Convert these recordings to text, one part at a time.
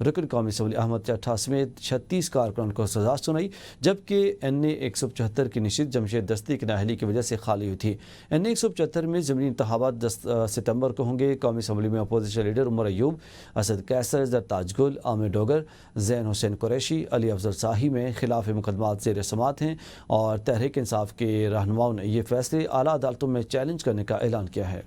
رکن قومی اسمبلی احمد چٹھا سمیت 36 کارکنان کو سزا سنائی، جبکہ NA 175 کی نشست جمشید دستی کی نااہلی کی وجہ سے خالی ہوئی تھی۔ NA 175 میں ضمنی انتخابات 10 ستمبر کو ہوں گے۔ قومی اسمبلی میں اپوزیشن لیڈر عمر ایوب، اسد قیصر، زرتاج گل، عامر ڈوگر، زین حسین قریشی، علی افضل شاہی میں خلاف مقدمات زیر سماعت ہیں، اور تحریک انصاف کے رہنماؤں نے یہ فیصلے اعلیٰ عدالتوں میں چیلنج کرنے کا اعلان کیا ہے۔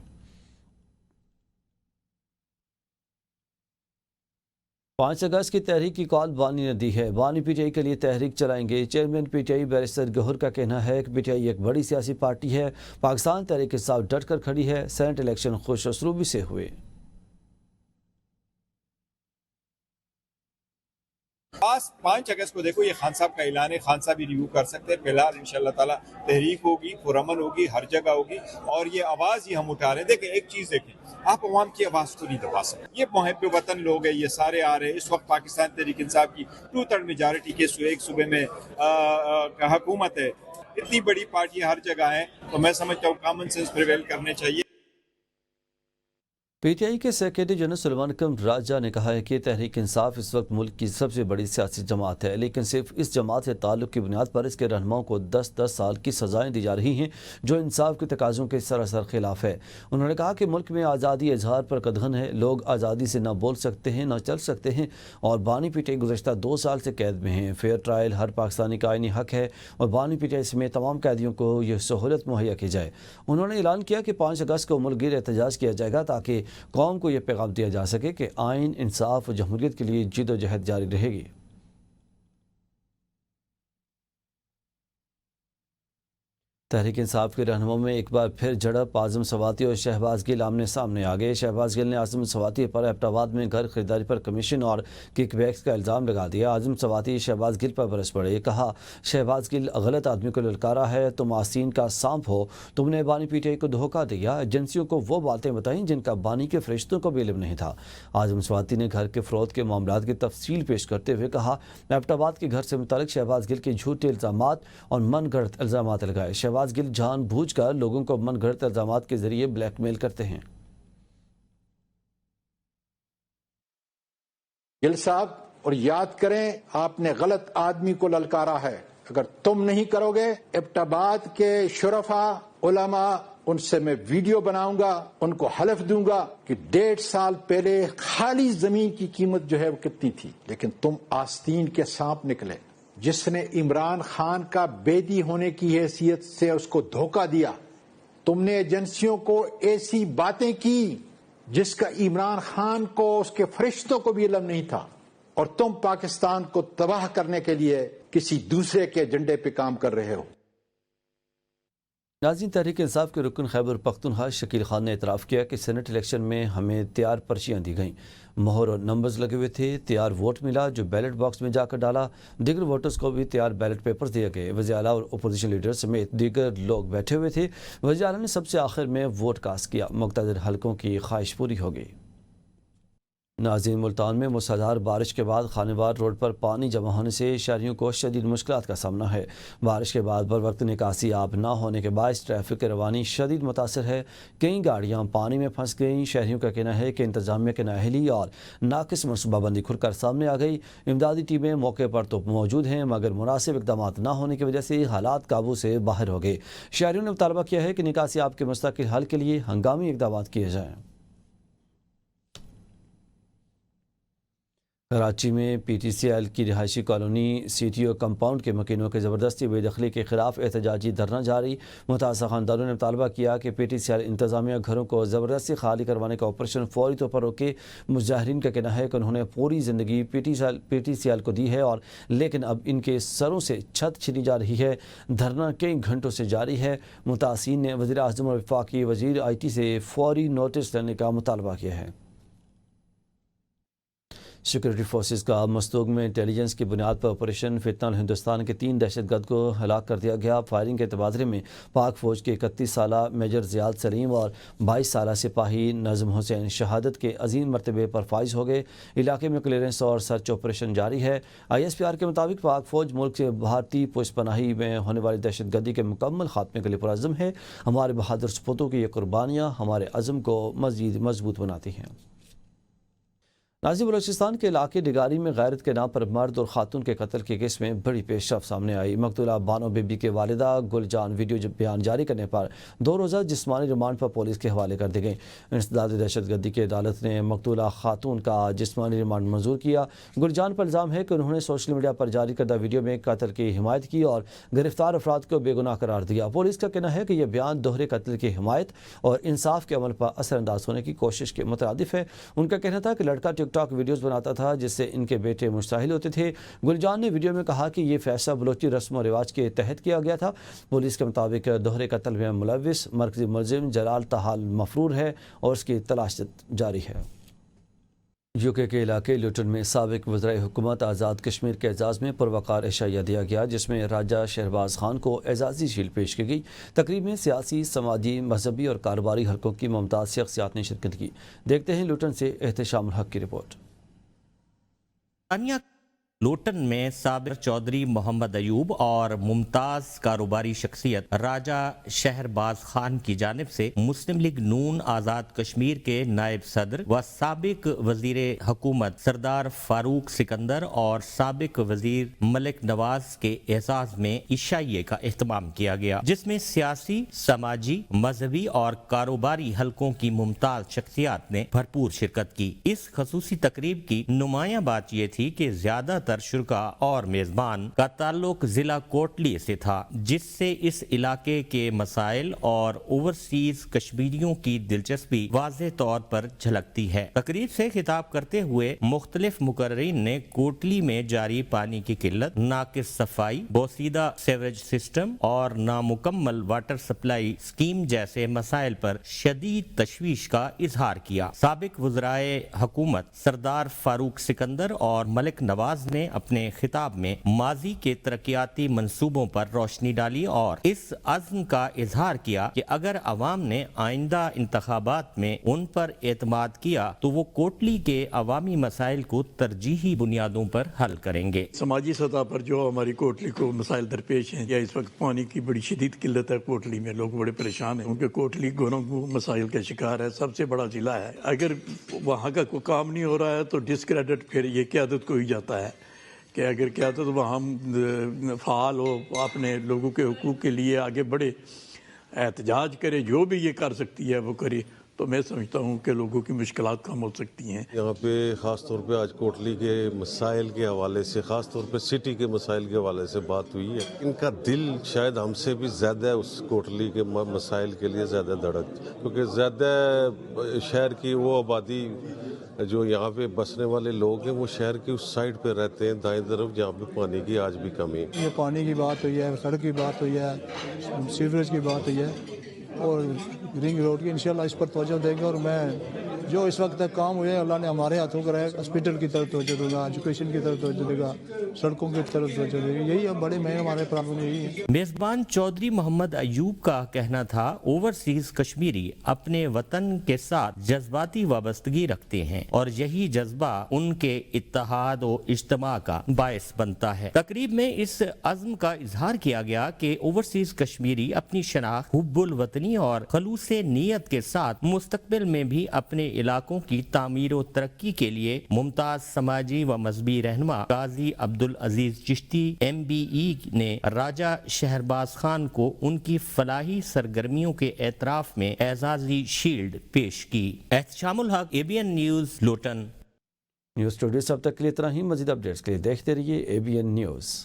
5 اگست کی تحریک کی کال بانی نے دی ہے۔ بانی PTI کے لیے تحریک چلائیں گے۔ چیئرمین PTI بیرسٹر گہر کا کہنا ہے کہ PTI ایک بڑی سیاسی پارٹی ہے، پاکستان تحریک کے ساتھ ڈٹ کر کھڑی ہے۔ سینٹ الیکشن خوش اسلوبی سے ہوئے۔ 5 اگست کو دیکھو، یہ خان صاحب کا اعلان ہے، خان صاحب بھی ریویو کر سکتے ہیں۔ فی الحال انشاءاللہ تعالی تحریک ہوگی، پرامن ہوگی، ہر جگہ ہوگی، اور یہ آواز ہی ہم اٹھا رہے ہیں۔ دیکھیں ایک چیز دیکھیں، آپ عوام کی آواز کو نہیں دبا سکتے۔ یہ محب وطن لوگ ہیں، یہ سارے آ رہے ہیں۔ اس وقت پاکستان تحریک انصاف کی 2/3 میجارٹی کے ایک صوبے میں حکومت ہے۔ اتنی بڑی پارٹی ہر جگہ ہے، تو میں سمجھتا ہوں کامن سینس پریویل کرنے چاہیے۔ PTI کے سیکریٹری جنرل سلمان اکرم راجہ نے کہا ہے کہ تحریک انصاف اس وقت ملک کی سب سے بڑی سیاسی جماعت ہے، لیکن صرف اس جماعت سے تعلق کی بنیاد پر اس کے رہنماؤں کو 10 سال کی سزائیں دی جا رہی ہیں، جو انصاف کے تقاضوں کے سراسر خلاف ہے۔ انہوں نے کہا کہ ملک میں آزادی اظہار پر قدغن ہے، لوگ آزادی سے نہ بول سکتے ہیں نہ چل سکتے ہیں، اور بانی PTI گزشتہ 2 سال سے قید میں ہیں۔ فیئر ٹرائل ہر پاکستانی کا آئینی حق ہے، اور بانی PTI سمیت تمام قیدیوں کو یہ سہولت مہیا کی جائے۔ انہوں نے اعلان کیا کہ 5 اگست کو ملک گیر احتجاج کیا جائے گا، تاکہ قوم کو یہ پیغام دیا جا سکے کہ آئین، انصاف و جمہوریت کے لیے جد و جہد جاری رہے گی۔ تحریک انصاف کے رہنماؤں میں ایک بار پھر جھڑپ، اعظم سواتی اور شہباز گل آمنے سامنے آ گئے۔ شہباز گل نے اعظم سواتی پر ایبٹ آباد میں گھر خریداری پر کمیشن اور کک بیکس کا الزام لگا دیا۔ اعظم سواتی شہباز گل پر برس پڑے، کہا شہباز گل غلط آدمی کو للکارا ہے، تم آستین کا سانپ ہو، تم نے بانی PTI کو دھوکہ دیا، ایجنسیوں کو وہ باتیں بتائیں جن کا بانی کے فرشتوں کو بھی علم نہیں تھا۔ اعظم سواتی نے گھر کے فروخت کے معاملات کی تفصیل پیش کرتے ہوئے کہا ایبٹ آباد کے گھر سے متعلق شہباز گل کے جھوٹے الزامات اور من گھڑت الزامات لگائے۔ شہباز گل جان بوجھ کر لوگوں کو من گھڑت الزامات کے ذریعے بلیک میل کرتے ہیں۔ گل صاحب، اور یاد کریں آپ نے غلط آدمی کو للکارا ہے، اگر تم نہیں کرو گے ایبٹ آباد کے شرفا علماء ان سے میں ویڈیو بناؤں گا، ان کو حلف دوں گا کہ 1.5 سال پہلے خالی زمین کی قیمت جو ہے وہ کتنی تھی، لیکن تم آستین کے سانپ نکلے۔ جس نے عمران خان کا بیدی ہونے کی حیثیت سے اس کو دھوکہ دیا، تم نے ایجنسیوں کو ایسی باتیں کی جس کا عمران خان کو، اس کے فرشتوں کو بھی علم نہیں تھا، اور تم پاکستان کو تباہ کرنے کے لیے کسی دوسرے کے ایجنڈے پہ کام کر رہے ہو۔ ناظرین، تحریک انصاف کے رکن خیبر پختونخوا شکیل خان نے اعتراف کیا کہ سینٹ الیکشن میں ہمیں تیار پرچیاں دی گئیں، مہر اور نمبرز لگے ہوئے تھے، تیار ووٹ ملا جو بیلٹ باکس میں جا کر ڈالا، دیگر ووٹرز کو بھی تیار بیلٹ پیپرز دیے گئے۔ وزیر اعلیٰ اور اپوزیشن لیڈر سمیت دیگر لوگ بیٹھے ہوئے تھے۔ وزیر اعلیٰ نے سب سے آخر میں ووٹ کاسٹ کیا، مقتدر حلقوں کی خواہش پوری ہو گئی۔ ناظرین، ملتان میں موسلادھار بارش کے بعد خانوار روڈ پر پانی جمع ہونے سے شہریوں کو شدید مشکلات کا سامنا ہے۔ بارش کے بعد بروقت نکاسی آب نہ ہونے کے باعث ٹریفک کی روانی شدید متاثر ہے، کئی گاڑیاں پانی میں پھنس گئیں۔ شہریوں کا کہنا ہے کہ انتظامیہ کی نااہلی اور ناقص منصوبہ بندی کھل کر سامنے آ گئی۔ امدادی ٹیمیں موقع پر تو موجود ہیں، مگر مناسب اقدامات نہ ہونے کی وجہ سے حالات قابو سے باہر ہو گئے۔ شہریوں نے مطالبہ کیا ہے کہ نکاسی آب کے مستقل حل کے لیے ہنگامی اقدامات کیے جائیں۔ کراچی میں PTCL کی رہائشی کالونی CTO کمپاؤنڈ کے مکینوں کے زبردستی بے دخلی کے خلاف احتجاجی دھرنا جاری۔ متاثرہ خاندانوں نے مطالبہ کیا کہ PTCL انتظامیہ گھروں کو زبردستی خالی کروانے کا آپریشن فوری طور پر روکے۔ مظاہرین کا کہنا ہے کہ انہوں نے پوری زندگی PTCL کو دی ہے، اور لیکن اب ان کے سروں سے چھت چھینی جا رہی ہے۔ دھرنا کئی گھنٹوں سے جاری ہے۔ متاثرین نے وزیر اعظم اور وفاقی وزیر IT سے فوری نوٹس لینے کا مطالبہ کیا ہے۔ سیکورٹی فورسز کا مصدوق میں انٹیلیجنس کی بنیاد پر آپریشن فتنہ ہندوستان کے 3 دہشت گرد کو ہلاک کر دیا گیا۔ فائرنگ کے تبادلے میں پاک فوج کے 31 سالہ میجر زیاد سلیم اور 22 سالہ سپاہی نظم حسین شہادت کے عظیم مرتبے پر فائز ہو گئے۔ علاقے میں کلیئرنس اور سرچ آپریشن جاری ہے۔ ISPR کے مطابق پاک فوج ملک سے بھارتی پشت پناہی میں ہونے والی دہشت گردی کے مکمل خاتمے کے لیے پرعزم ہے۔ ہمارے بہادر سپوتوں کی یہ قربانیاں ہمارے عزم کو مزید مضبوط بناتی ہیں۔ نازی بلوچستان کے علاقے ڈگاری میں غیرت کے نام پر مرد اور خاتون کے قتل کے کیس میں بڑی پیش رفت سامنے آئی۔ مقتولہ بانو بی بی کے والدہ گل جان ویڈیو بیان جاری کرنے پر 2 روزہ جسمانی ریمانڈ پر پولیس کے حوالے کر دی گئی۔ انسداد دہشت گردی کی عدالت نے مقتولہ خاتون کا جسمانی ریمانڈ منظور کیا۔ گل جان پر الزام ہے کہ انہوں نے سوشل میڈیا پر جاری کردہ ویڈیو میں قتل کی حمایت کی اور گرفتار افراد کو بے گناہ قرار دیا۔ پولیس کا کہنا ہے کہ یہ بیان دوہرے قتل کی حمایت اور انصاف کے عمل پر اثر انداز ہونے کی کوشش کے مترادف ہے۔ ان کا کہنا تھا کہ لڑکا ٹک ٹاک ویڈیوز بناتا تھا جس سے ان کے بیٹے مشتعل ہوتے تھے۔ گل جان نے ویڈیو میں کہا کہ یہ فیصلہ بلوچی رسم و رواج کے تحت کیا گیا تھا۔ پولیس کے مطابق دوہرے قتل میں ملوث مرکزی ملزم جلال تحال مفرور ہے اور اس کی تلاش جاری ہے۔ UK کے علاقے لوٹن میں سابق وزراء حکومت آزاد کشمیر کے اعزاز میں پروقار عشائیہ دیا گیا، جس میں راجہ شہباز خان کو اعزازی شیلڈ پیش کی گئی۔ تقریب میں سیاسی، سماجی، مذہبی اور کاروباری حلقوں کی ممتاز شخصیات نے شرکت کی۔ دیکھتے ہیں لوٹن سے احتشام الحق کی رپورٹ۔ لوٹن میں سابق چودھری محمد ایوب اور ممتاز کاروباری شخصیت راجہ شہرباز خان کی جانب سے مسلم لیگ نون آزاد کشمیر کے نائب صدر و سابق وزیر حکومت سردار فاروق سکندر اور سابق وزیر ملک نواز کے اعزاز میں عشائیے کا اہتمام کیا گیا، جس میں سیاسی، سماجی، مذہبی اور کاروباری حلقوں کی ممتاز شخصیات نے بھرپور شرکت کی۔ اس خصوصی تقریب کی نمایاں بات یہ تھی کہ زیادہ تر شرکاء اور میزبان کا تعلق ضلع کوٹلی سے تھا، جس سے اس علاقے کے مسائل اور اوورسیز کشمیریوں کی دلچسپی واضح طور پر جھلکتی ہے۔ تقریب سے خطاب کرتے ہوئے مختلف مقررین نے کوٹلی میں جاری پانی کی قلت، ناقص صفائی، بوسیدہ سیوریج سسٹم اور نامکمل واٹر سپلائی اسکیم جیسے مسائل پر شدید تشویش کا اظہار کیا۔ سابق وزرائے حکومت سردار فاروق سکندر اور ملک نواز نے اپنے خطاب میں ماضی کے ترقیاتی منصوبوں پر روشنی ڈالی اور اس عزم کا اظہار کیا کہ اگر عوام نے آئندہ انتخابات میں ان پر اعتماد کیا تو وہ کوٹلی کے عوامی مسائل کو ترجیحی بنیادوں پر حل کریں گے۔ سماجی سطح پر جو ہماری کوٹلی کو مسائل درپیش ہیں، یا اس وقت پانی کی بڑی شدید قلت ہے کوٹلی میں، لوگ بڑے پریشان ہیں کیونکہ کوٹلی گھروں کو مسائل کا شکار ہے، سب سے بڑا ضلع ہے۔ اگر وہاں کا کوئی کام نہیں ہو رہا ہے تو ڈسکریڈٹ پھر یہ قیادت کو ہی جاتا ہے کہ اگر قیادت وہاں فعال ہو، اپنے لوگوں کے حقوق کے لیے آگے بڑھے، احتجاج کرے، جو بھی یہ کر سکتی ہے وہ کرے، تو میں سمجھتا ہوں کہ لوگوں کی مشکلات کم ہو سکتی ہیں۔ یہاں پہ خاص طور پہ آج کوٹلی کے مسائل کے حوالے سے، خاص طور پہ سٹی کے مسائل کے حوالے سے بات ہوئی ہے۔ ان کا دل شاید ہم سے بھی زیادہ اس کوٹلی کے مسائل کے لیے زیادہ دھڑک، کیونکہ زیادہ شہر کی وہ آبادی جو یہاں پہ بسنے والے لوگ ہیں وہ شہر کی اس سائڈ پہ رہتے ہیں، دائیں طرف، جہاں پہ پانی کی آج بھی کمی ہے۔ یہ پانی کی بات ہوئی ہے، سڑک کی بات ہوئی ہے، سیوریج کی بات ہوئی ہے اور رنگ روڈ کی، انشاءاللہ اس پر توجہ دیں گے۔ اور میں جو اس وقت تک کام ہوئے اللہ نے ہمارے ہاتھوں کر ہے، ہاسپٹل کی طرف توجہ دے گا، ایجوکیشن کی طرف توجہ دے گا، سڑکوں کی طرف توجہ دے گا، یہی اب بڑے مین ہمارے پرابلم یہی ہے۔ میزبان چودھری محمد ایوب کا کہنا تھا اوورسیز کشمیری اپنے وطن کے ساتھ جذباتی وابستگی رکھتے ہیں اور یہی جذبہ ان کے اتحاد و اجتماع کا باعث بنتا ہے۔ تقریب میں اس عزم کا اظہار کیا گیا کہ اوورسیز کشمیری اپنی شناخت، حب الوطنی اور خلوص نیت کے ساتھ مستقبل میں بھی اپنے علاقوں کی تعمیر و ترقی کے لیے ممتاز سماجی و مذہبی رہنما قاضی عبدالعزیز چشتی MBE نے راجہ شہرباز خان کو ان کی فلاحی سرگرمیوں کے اعتراف میں اعزازی شیلڈ پیش کی۔ احتشام الحق، ABN نیوز، لوٹن۔ نیوز اسٹوڈیو سے اب تک کے لیے اتنا ہی۔ مزید اپڈیٹس کے لیے دیکھتے رہیے ABN نیوز۔